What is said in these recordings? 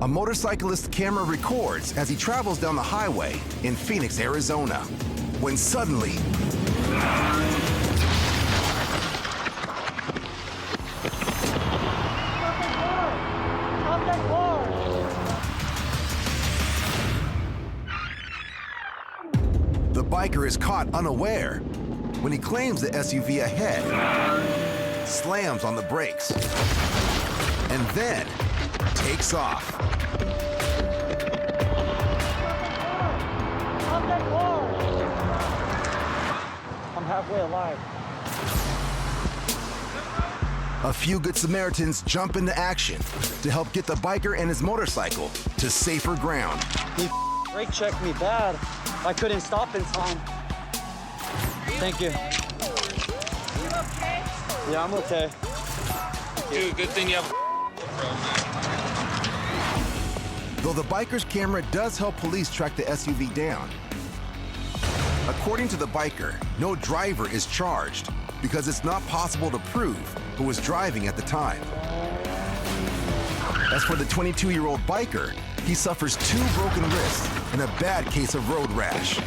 A motorcyclist's camera records as he travels down the highway in Phoenix, Arizona, when suddenly the biker is caught unaware when he claims the SUV ahead slams on the brakes and then takes off. I'm halfway alive. A few good Samaritans jump into action to help get the biker and his motorcycle to safer ground. He brake checked me bad. I couldn't stop in time. Thank you. You okay? Yeah, I'm okay. Dude, good thing you have Though the biker's camera does help police track the SUV down, according to the biker, no driver is charged because it's not possible to prove who was driving at the time. As for the 22-year-old biker, he suffers 2 broken wrists and a bad case of road rash.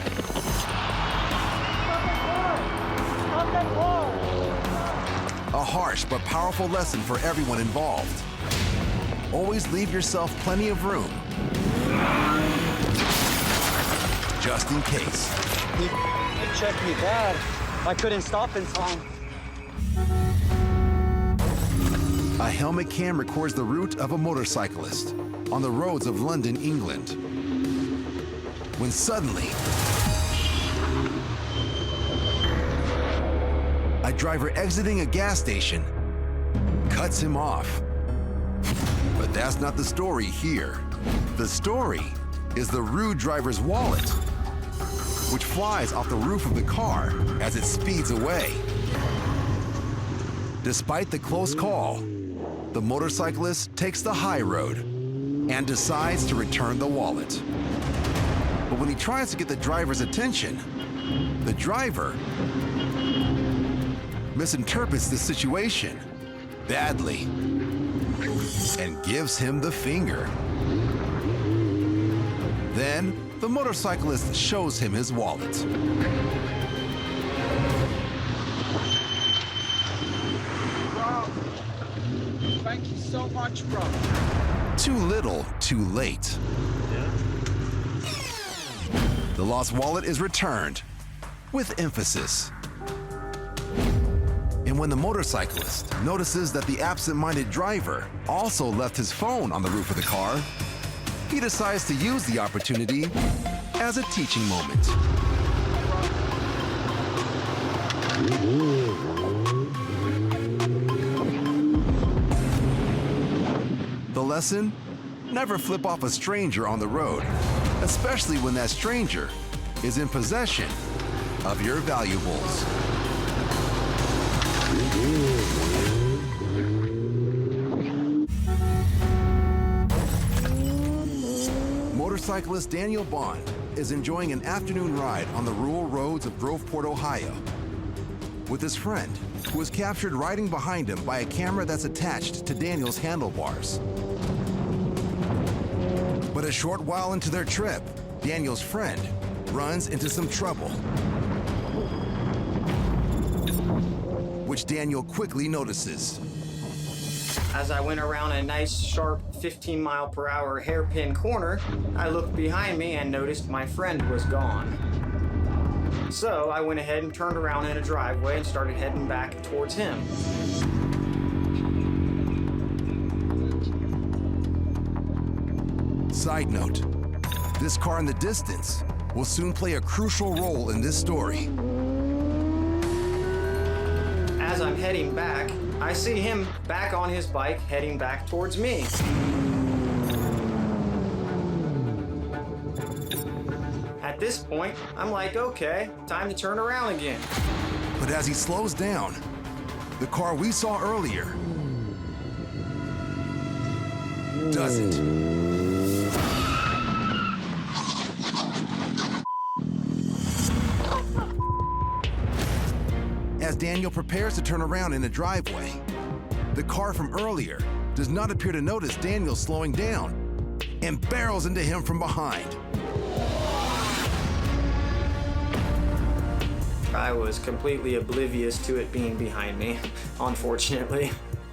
A harsh but powerful lesson for everyone involved. Always leave yourself plenty of room, just in case. He checked me bad. I couldn't stop in time. A helmet cam records the route of a motorcyclist on the roads of London, England, when suddenly a driver exiting a gas station cuts him off. But that's not the story here. The story is the rude driver's wallet, which flies off the roof of the car as it speeds away. Despite the close call, the motorcyclist takes the high road and decides to return the wallet. But when he tries to get the driver's attention, the driver misinterprets the situation badly and gives him the finger. Then the motorcyclist shows him his wallet. Bro, thank you so much, bro. Too little, too late. The lost wallet is returned with emphasis. And when the motorcyclist notices that the absent-minded driver also left his phone on the roof of the car, he decides to use the opportunity as a teaching moment. The lesson? Never flip off a stranger on the road, especially when that stranger is in possession of your valuables. Motorcyclist Daniel Bond is enjoying an afternoon ride on the rural roads of Groveport, Ohio, with his friend, who was captured riding behind him by a camera that's attached to Daniel's handlebars. But a short while into their trip, Daniel's friend runs into some trouble, which Daniel quickly notices. As I went around a nice, sharp 15-mile-per-hour hairpin corner, I looked behind me and noticed my friend was gone. So I went ahead and turned around in a driveway and started heading back towards him. Side note, this car in the distance will soon play a crucial role in this story. As I'm heading back, I see him back on his bike heading back towards me. At this point, I'm like, okay, time to turn around again. But as he slows down, the car we saw earlier doesn't. As Daniel prepares to turn around in the driveway, the car from earlier does not appear to notice Daniel slowing down and barrels into him from behind. I was completely oblivious to it being behind me, unfortunately.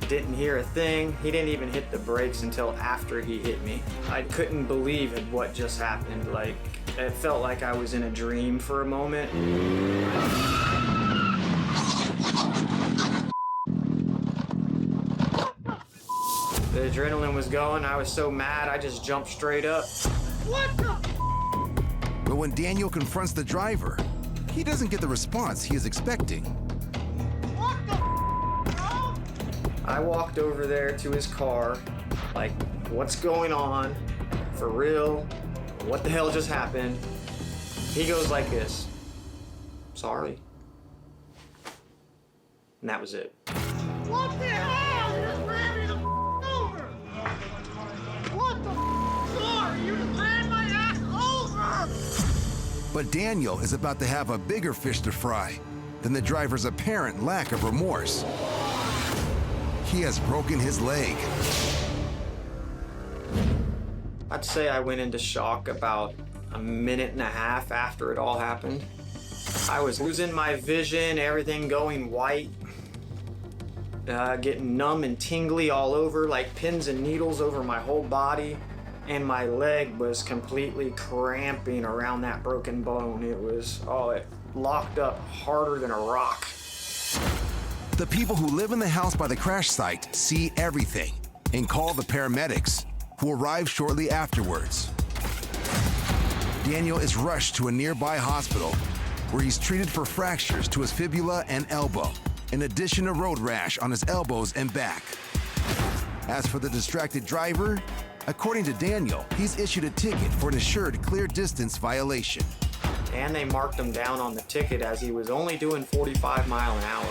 Didn't hear a thing. He didn't even hit the brakes until after he hit me. I couldn't believe what just happened. Like, it felt like I was in a dream for a moment. The adrenaline was going. I was so mad, I just jumped straight up. What the? But when Daniel confronts the driver, he doesn't get the response he is expecting. What the, bro? I walked over there to his car, like, what's going on? For real? What the hell just happened? He goes like this, sorry. And that was it. What the hell? You just ran me the over. What the sorry? You just ran my ass over. But Daniel is about to have a bigger fish to fry than the driver's apparent lack of remorse. He has broken his leg. I'd say I went into shock about a minute and a half after it all happened. I was losing my vision, everything going white, getting numb and tingly all over, like pins and needles over my whole body, and my leg was completely cramping around that broken bone. It was, it locked up harder than a rock. The people who live in the house by the crash site see everything and call the paramedics, who arrive shortly afterwards. Daniel is rushed to a nearby hospital where he's treated for fractures to his fibula and elbow, in addition to road rash on his elbows and back. As for the distracted driver, according to Daniel, he's issued a ticket for an assured clear distance violation. And they marked him down on the ticket as he was only doing 45 miles an hour.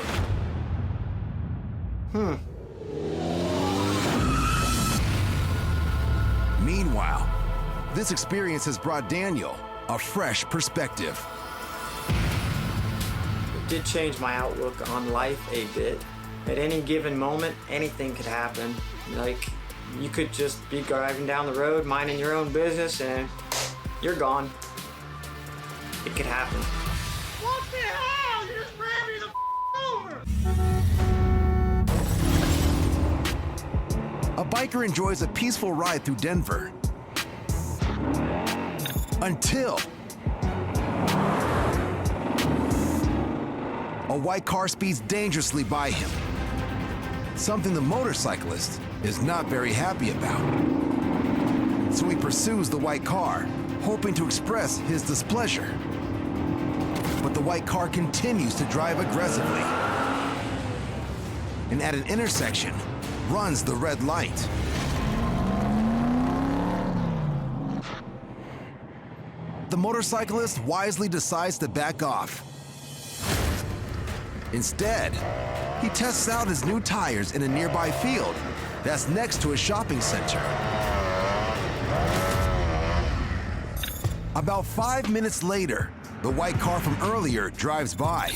Meanwhile, this experience has brought Daniel a fresh perspective. It did change my outlook on life a bit. At any given moment, anything could happen. Like, you could just be driving down the road, minding your own business, and you're gone. It could happen. What the hell? You just ran me the over. A biker enjoys a peaceful ride through Denver until a white car speeds dangerously by him, something the motorcyclist is not very happy about. So he pursues the white car, hoping to express his displeasure. But the white car continues to drive aggressively, and at an intersection, runs the red light. The motorcyclist wisely decides to back off. Instead, he tests out his new tires in a nearby field that's next to a shopping center. About 5 minutes later, the white car from earlier drives by,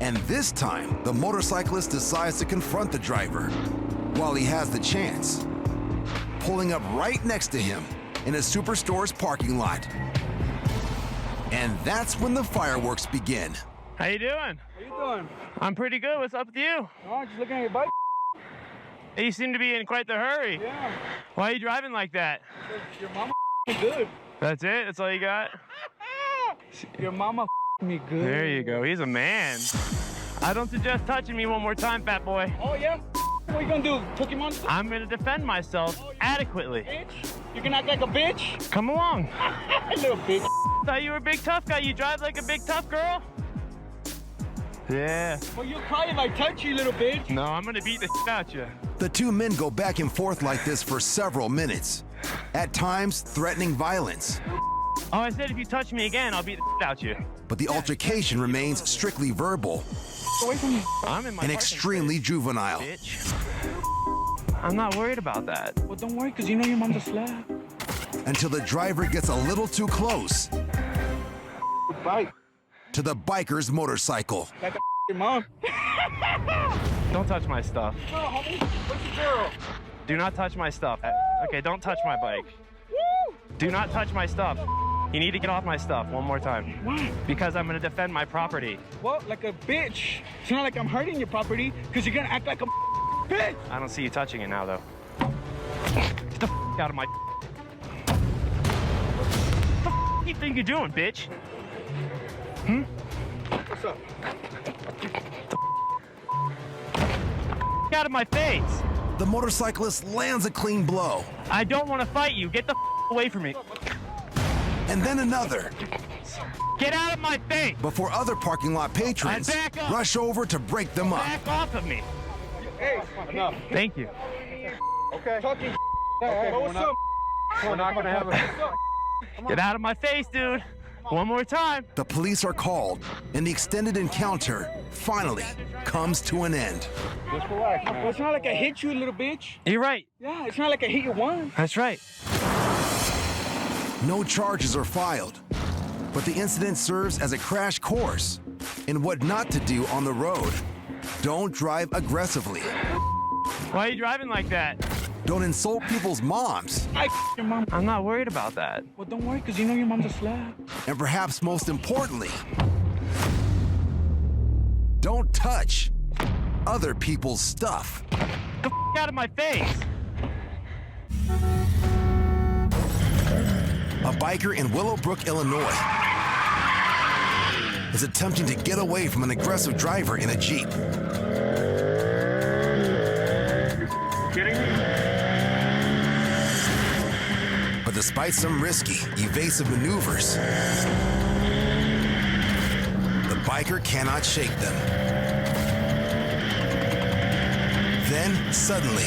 and this time the motorcyclist decides to confront the driver while he has the chance, pulling up right next to him in a superstore's parking lot. And that's when the fireworks begin. How you doing? How you doing? I'm pretty good. What's up with you? Oh, just looking at your bike. You seem to be in quite the hurry. Yeah. Why are you driving like that? Your mama good. That's it? That's all you got? Your mama me good. There you go. He's a man. I don't suggest touching me one more time, fat boy. Oh, yeah? What you gonna do? Pokemon? I'm gonna defend myself adequately. Bitch? You can act like a bitch? Come along. Little bitch. Thought you were a big tough guy. You drive like a big tough girl? Yeah. Well, you'll cry if I touch you, little bitch. No, I'm gonna beat the out you. The two men go back and forth like this for several minutes, at times threatening violence. Oh, I said if you touch me again, I'll beat the out you. But the altercation remains strictly verbal I'm in my and parking extremely juvenile. space, bitch. I'm not worried about that. Well, don't worry, because you know your mom's a slab. Until the driver gets a little too close Bike. to the biker's motorcycle. Like a your mom. Don't touch my stuff. No, homie. What's the girl? Do not touch my stuff. Okay, don't touch my bike. Do not touch my stuff. You need to get off my stuff one more time. Why? Because I'm gonna defend my property. Well, like a bitch. It's not like I'm hurting your property because you're gonna act like a bitch. I don't see you touching it now, though. Get the out of my... What the you think you're doing, bitch? Hmm? What's up? Out of my face! The motorcyclist lands a clean blow, I don't want to fight you. Get the away from me. and then another, Get out of my face! before other parking lot patrons Back up. rush over to break them up. Back off of me. Hey, enough. Thank you. Okay. Talking. Okay, what's up? We're not gonna have a. Get out of my face, dude. One more time. The police are called, and the extended encounter finally comes to an end. Just relax, man. Well, it's not like I hit you, little bitch. You're right. Yeah, it's not like I hit you once. That's right. No charges are filed, but the incident serves as a crash course in what not to do on the road. Don't drive aggressively. Why are you driving like that? Don't insult people's moms. Your mom. I'm not worried about that. Well, don't worry, because you know your mom's a slab. And perhaps most importantly, don't touch other people's stuff. Get the out of my face. A biker in Willowbrook, Illinois is attempting to get away from an aggressive driver in a Jeep. Kidding me? But despite some risky, evasive maneuvers, the biker cannot shake them. Then, suddenly,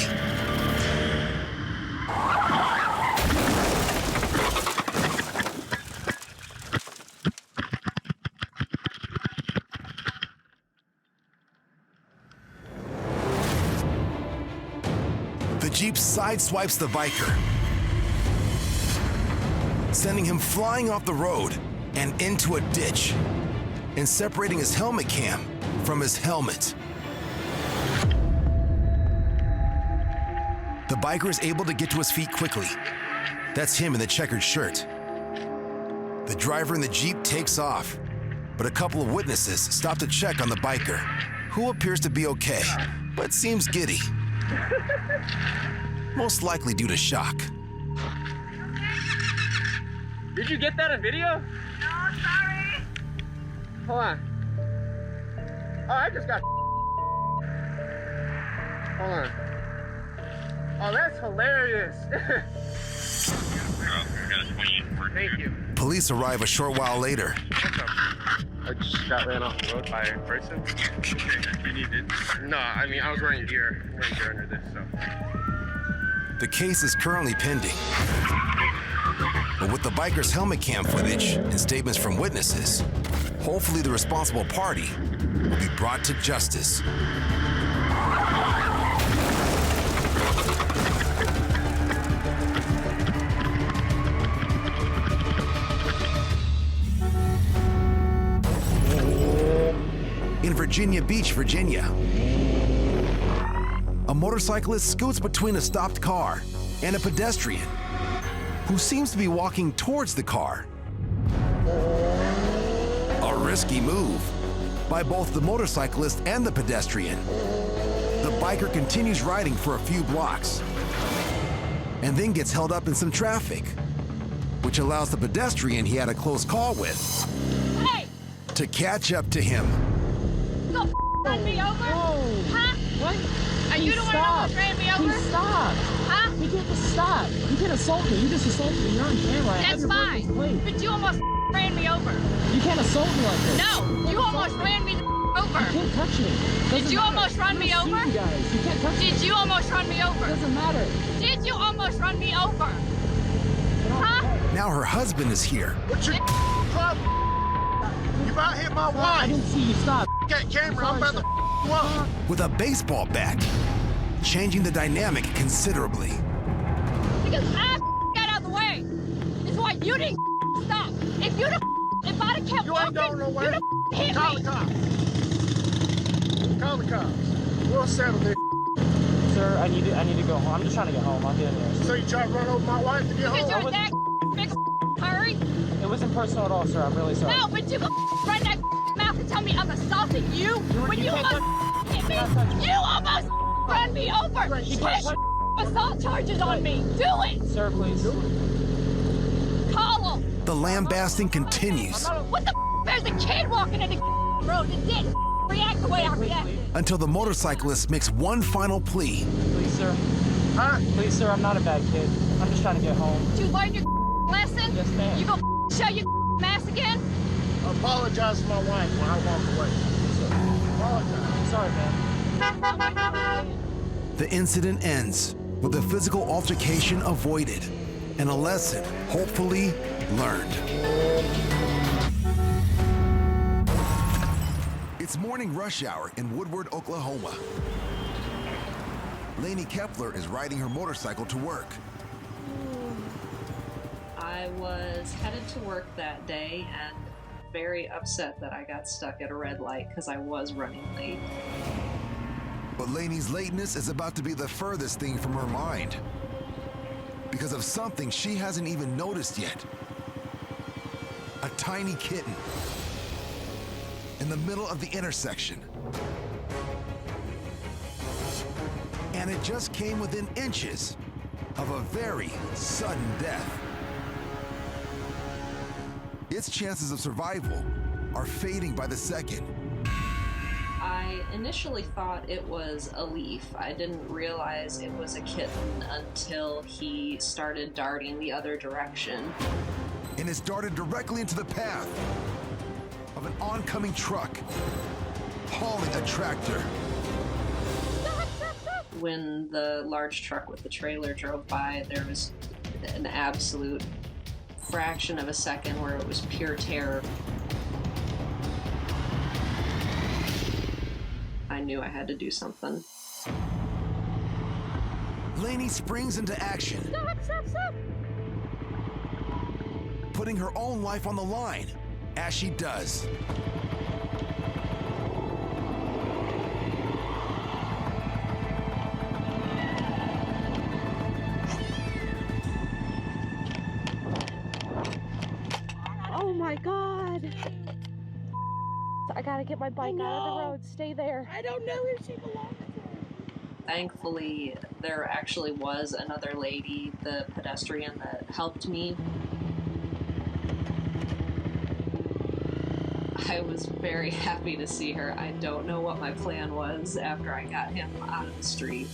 the Jeep sideswipes the biker, sending him flying off the road and into a ditch, and separating his helmet cam from his helmet. The biker is able to get to his feet quickly. That's him in the checkered shirt. The driver in the Jeep takes off, but a couple of witnesses stop to check on the biker, who appears to be okay, but seems giddy. Most likely due to shock. Did you get that on video? No, sorry. Hold on. Oh, I just got. Hold on. Oh, that's hilarious. Thank you. Police arrive a short while later. I just got ran off the road by a person. You needed? No, I mean, I was wearing gear. I'm wearing gear under this, so. The case is currently pending. But with the biker's helmet cam footage and statements from witnesses, hopefully the responsible party will be brought to justice. In Virginia Beach, Virginia, a motorcyclist scoots between a stopped car and a pedestrian who seems to be walking towards the car. A risky move by both the motorcyclist and the pedestrian. The biker continues riding for a few blocks and then gets held up in some traffic, which allows the pedestrian he had a close call with Hey, to catch up to him. go run me over? Whoa. Huh? What? Are you the one that almost ran me over? Please stop. Huh? You can't just stop. You can't assault me. You just assaulted me. You're on camera. I have That's your fine. license plate. But you almost ran me over. You can't assault me like this. No, you almost ran me over. You can't touch me. Did you almost run me I'm gonna over? sue you guys. You can't touch me. Did you almost run me over? Doesn't matter. Did you almost run me over? Huh? Now her husband is here, What's your club? You about hit my I wife. didn't see you stop. Got camera. I'm about to you up. with a baseball bat, changing the dynamic considerably. Because I got out of the way. It's why you didn't stop. If I'd have kept You ain't walking, going nowhere. you'd have hit Call me. the cops. Call the cops. We'll settle this. Sir, I need to go home. I'm just trying to get home. I'll get in there. So you try to run over my wife to get Because home? you're that fix hurry? It wasn't personal at all, sir. I'm really sorry. No, but you go run that mouth and tell me I'm assaulting you when you almost hit me. You almost run me over. Push assault charges on me. Do it. Sir, please. Call him. The lambasting continues What the there's a kid walking in the road that didn't react the way I reacted. until the motorcyclist makes one final plea. Please, sir. Huh? Please, sir, I'm not a bad kid. I'm just trying to get home. Did you learn your lesson? Yes, ma'am. You gonna show your mask again? Apologize to my wife when I walk away. Apologize. Sorry, man. The incident ends with a physical altercation avoided and a lesson hopefully learned. It's morning rush hour in Woodward, Oklahoma. Lainey Kepler is riding her motorcycle to work. I was headed to work that day and very upset that I got stuck at a red light because I was running late. But Lainey's lateness is about to be the furthest thing from her mind because of something she hasn't even noticed yet. A tiny kitten in the middle of the intersection. And it just came within inches of a very sudden death. Its chances of survival are fading by the second. I initially thought it was a leaf. I didn't realize it was a kitten until he started darting the other direction. And it's darted directly into the path of an oncoming truck hauling a tractor. When the large truck with the trailer drove by, there was an absolute fraction of a second where it was pure terror. I knew I had to do something. Lainey springs into action, Stop. putting her own life on the line as she does. Oh my God. I gotta get my bike out of the road. Stay there. I don't know who she belongs to. Thankfully, there actually was another lady, the pedestrian that helped me. I was very happy to see her. I don't know what my plan was after I got him out of the street.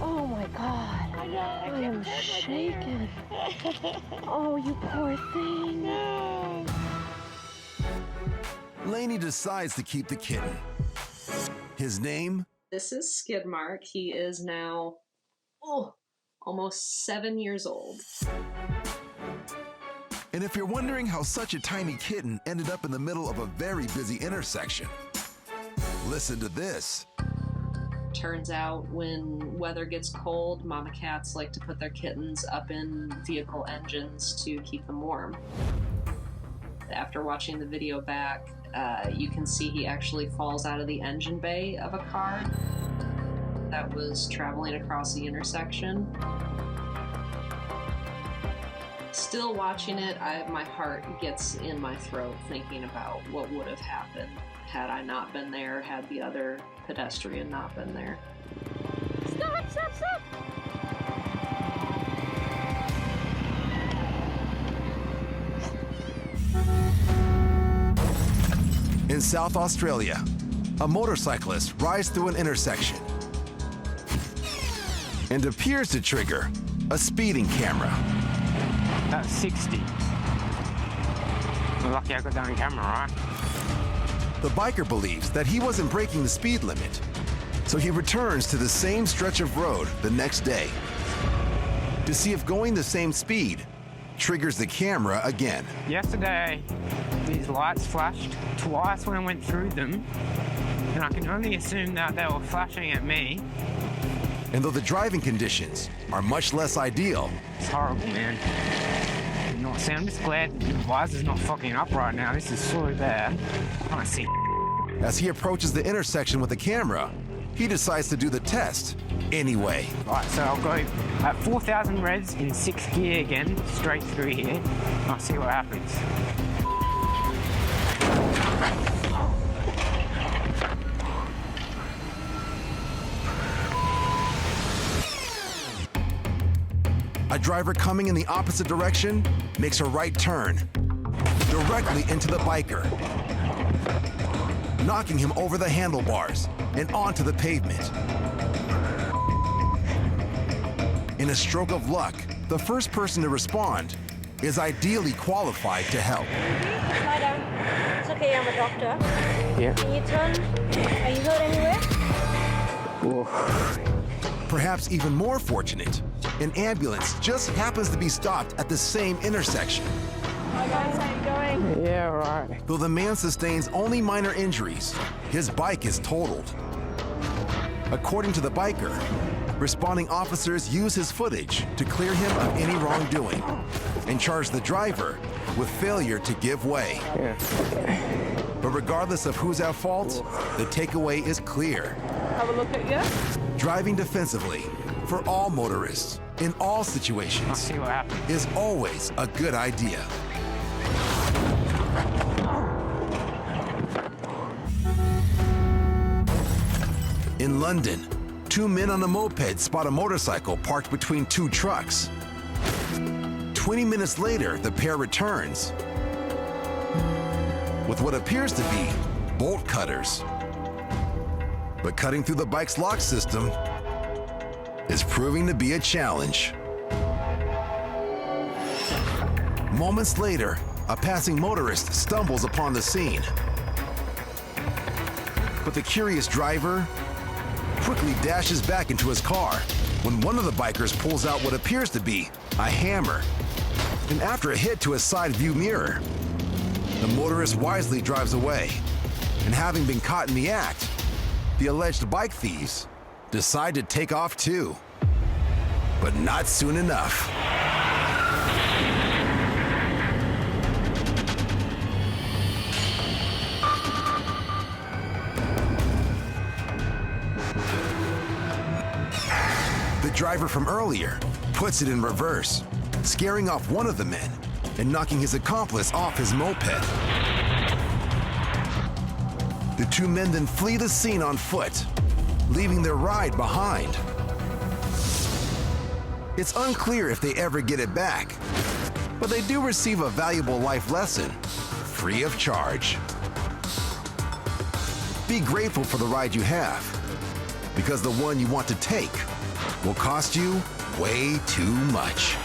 Oh my God. I am shaken. Oh, you poor thing. Lainey decides to keep the kitten. His name? This is Skidmark. He is now, almost 7 years old. And if you're wondering how such a tiny kitten ended up in the middle of a very busy intersection, listen to this. Turns out when weather gets cold, mama cats like to put their kittens up in vehicle engines to keep them warm. After watching the video back, you can see he actually falls out of the engine bay of a car that was traveling across the intersection. Still watching it, my heart gets in my throat thinking about what would have happened had I not been there, had the other pedestrian not been there. Stop. In South Australia, a motorcyclist rides through an intersection and appears to trigger a speeding camera. That's 60. We're lucky I got that on camera, right? The biker believes that he wasn't breaking the speed limit, so he returns to the same stretch of road the next day to see if going the same speed triggers the camera again. Yesterday, these lights flashed twice when I went through them, and I can only assume that they were flashing at me. And though the driving conditions are much less ideal, It's horrible, man. You know what I'm saying? I'm just glad the visor's not fucking up right now. This is so bad. I can't see. as he approaches the intersection with the camera, he decides to do the test anyway. Right, so I'll go at 4,000 revs in 6th gear again, straight through here. I'll see what happens. A driver coming in the opposite direction makes a right turn directly into the biker, knocking him over the handlebars and onto the pavement. In a stroke of luck, the first person to respond is ideally qualified to help. Lie down. It's okay, I'm a doctor. Yeah. Can you turn? Are you hurt anywhere? Perhaps even more fortunate, an ambulance just happens to be stopped at the same intersection. Hi guys, how you going? Yeah, right. Though the man sustains only minor injuries, his bike is totaled. According to the biker, responding officers use his footage to clear him of any wrongdoing and charge the driver with failure to give way. Yeah. But regardless of who's at fault, the takeaway is clear. Have a look at you. Driving defensively for all motorists in all I'll situations see what happens. is always a good idea. In London, two men on a moped spot a motorcycle parked between two trucks. 20 minutes later, the pair returns with what appears to be bolt cutters. But cutting through the bike's lock system is proving to be a challenge. Moments later, a passing motorist stumbles upon the scene. But the curious driver quickly dashes back into his car when one of the bikers pulls out what appears to be a hammer. And after a hit to his side view mirror, the motorist wisely drives away. And having been caught in the act, the alleged bike thieves decide to take off too. But not soon enough. The driver from earlier puts it in reverse, scaring off one of the men and knocking his accomplice off his moped. The two men then flee the scene on foot, leaving their ride behind. It's unclear if they ever get it back, but they do receive a valuable life lesson, free of charge. Be grateful for the ride you have, because the one you want to take will cost you way too much.